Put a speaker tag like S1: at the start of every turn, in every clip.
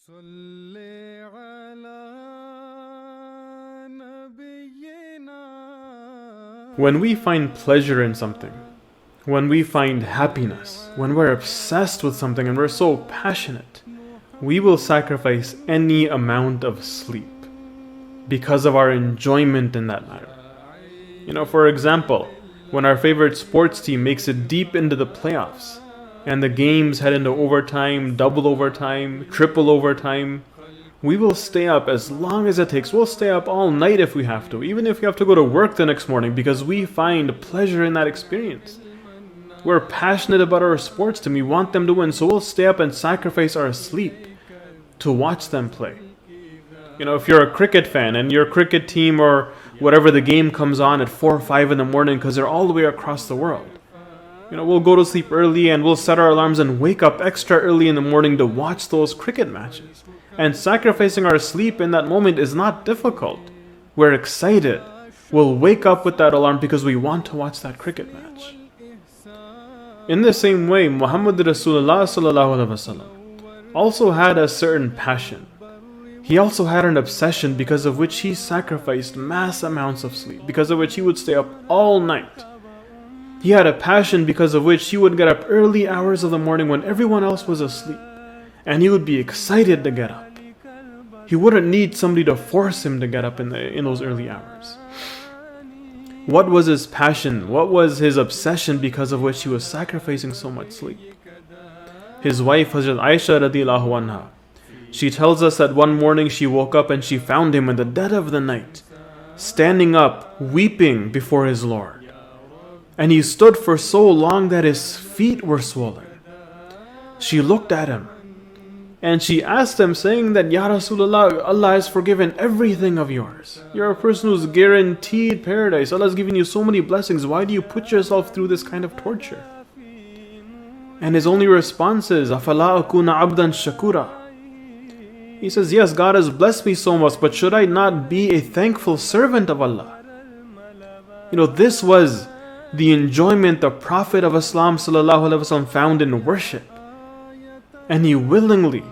S1: When we find pleasure in something, when we find happiness, when we're obsessed with something and we're so passionate, we will sacrifice any amount of sleep because of our enjoyment in that matter. For example, when our favorite sports team makes it deep into the playoffs and the games head into overtime, double overtime, triple overtime, we will stay up as long as it takes. We'll stay up all night if we have to, even if we have to go to work the next morning, because we find pleasure in that experience. We're passionate about our sports team. We want them to win, so we'll stay up and sacrifice our sleep to watch them play. If you're a cricket fan and your cricket team or whatever the game comes on at 4 or 5 in the morning because they're all the way across the world, we'll go to sleep early and we'll set our alarms and wake up extra early in the morning to watch those cricket matches. And sacrificing our sleep in that moment is not difficult. We're excited. We'll wake up with that alarm because we want to watch that cricket match. In the same way, Muhammad Rasulullah sallallahu alaihi wasallam also had a certain passion. He also had an obsession because of which he sacrificed mass amounts of sleep, because of which he would stay up all night. He had a passion because of which he would get up early hours of the morning when everyone else was asleep, and he would be excited to get up. He wouldn't need somebody to force him to get up in those early hours. What was his passion? What was his obsession because of which he was sacrificing so much sleep? His wife, Hazrat Aisha radiyallahu anha, she tells us that one morning she woke up and she found him in the dead of the night, standing up, weeping before his Lord. And he stood for so long that his feet were swollen. She looked at him and she asked him, saying that, Ya Rasulullah, Allah has forgiven everything of yours. You're a person who's guaranteed paradise. Allah has given you so many blessings. Why do you put yourself through this kind of torture? And his only response is, Afala akuna abdan shakura. He says, yes, God has blessed me so much, but should I not be a thankful servant of Allah? This was the enjoyment the Prophet of Islam sallallahu alaihi wasallam found in worship. And he willingly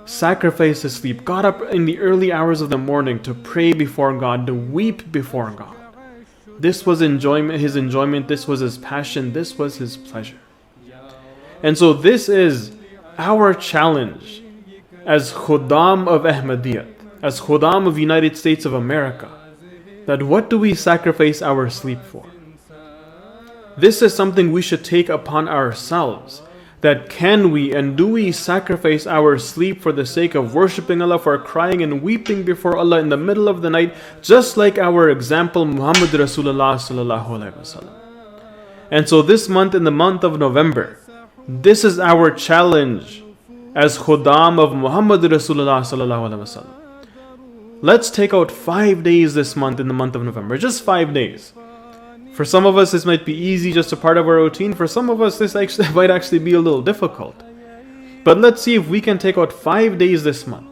S1: sacrificed his sleep, got up in the early hours of the morning to pray before God, to weep before God. This was his enjoyment, this was his passion, this was his pleasure. And so this is our challenge as Khuddam of Ahmadiyyat, as Khuddam of United States of America, that what do we sacrifice our sleep for? This is something we should take upon ourselves. That can we and do we sacrifice our sleep for the sake of worshipping Allah, for crying and weeping before Allah in the middle of the night, just like our example Muhammad Rasulullah sallallahu alaihi wasallam. And so this month, in the month of November, this is our challenge as Khuddam of Muhammad Rasulullah sallallahu alaihi wasallam. Let's take out 5 days this month in the month of November, just 5 days. For some of us, this might be easy, just a part of our routine. For some of us, this might actually be a little difficult. But let's see if we can take out 5 days this month.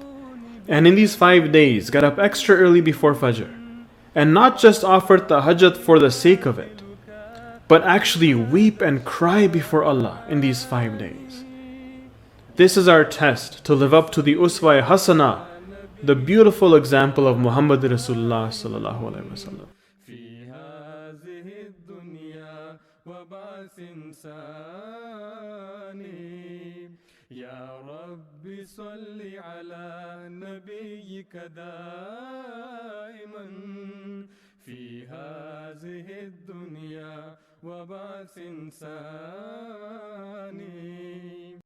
S1: And in these 5 days, get up extra early before Fajr. And not just offer tahajjud for the sake of it, but actually weep and cry before Allah in these 5 days. This is our test to live up to the Uswa Hasana, the beautiful example of Muhammad Rasulullah sallallahu alaihi wasallam.
S2: يا رب صل على نبيك دائما في هذه الدنيا وبعث إنساني